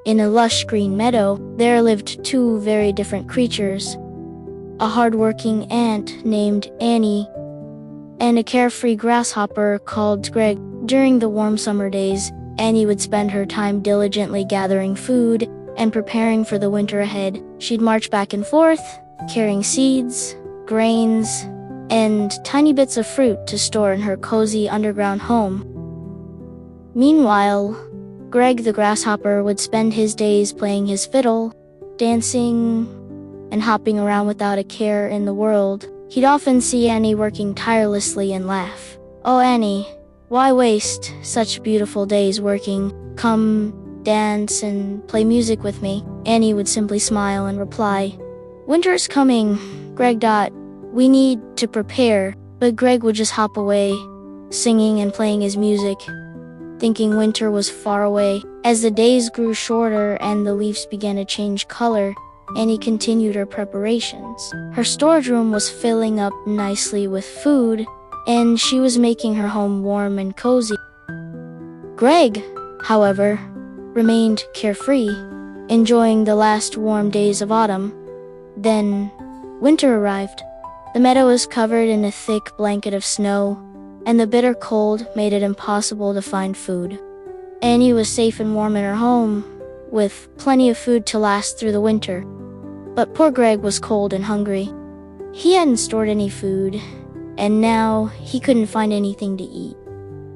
In a lush green meadow, there lived two very different creatures: a hardworking ant named Annie, and a carefree grasshopper called Greg. During the warm summer days, Annie would spend her time diligently gathering food and preparing for the winter ahead. She'd march back and forth, carrying seeds, grains, and tiny bits of fruit to store in her cozy underground home. Meanwhile, Greg the grasshopper would spend his days playing his fiddle, dancing, and hopping around without a care in the world. He'd often see Annie working tirelessly and laugh. "Oh, Annie, why waste such beautiful days working? Come, dance and play music with me." Annie would simply smile and reply, "Winter's coming, Greg. We need to prepare." But Greg would just hop away, singing and playing his music, thinking winter was far away. As the days grew shorter and the leaves began to change color, Annie continued her preparations. Her storage room was filling up nicely with food, and she was making her home warm and cozy. Greg, however, remained carefree, enjoying the last warm days of autumn. Then winter arrived. The meadow was covered in a thick blanket of snow, and the bitter cold made it impossible to find food. Annie was safe and warm in her home, with plenty of food to last through the winter. But poor Greg was cold and hungry. He hadn't stored any food, and now he couldn't find anything to eat.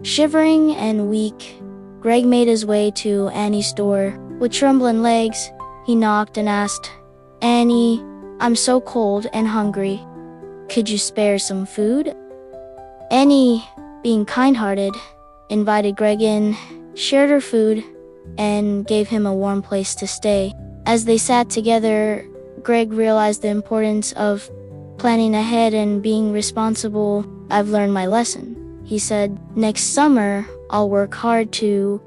Shivering and weak, Greg made his way to Annie's door. With trembling legs, he knocked and asked, "Annie, I'm so cold and hungry. Could you spare some food?" Annie, being kind-hearted, invited Greg in, shared her food, and gave him a warm place to stay. As they sat together, Greg realized the importance of planning ahead and being responsible. "I've learned my lesson," he said. "Next summer, I'll work hard too."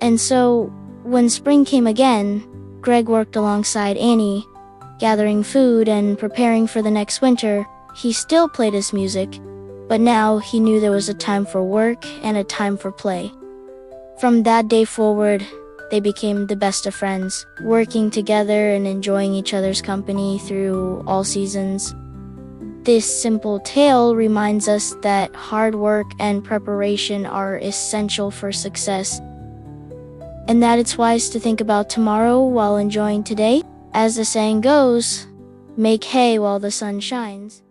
And so, when spring came again, Greg worked alongside Annie, gathering food and preparing for the next winter. He still played his music, but now he knew there was a time for work and a time for play. From that day forward, they became the best of friends, working together and enjoying each other's company through all seasons. This simple tale reminds us that hard work and preparation are essential for success, and that it's wise to think about tomorrow while enjoying today. As the saying goes, make hay while the sun shines.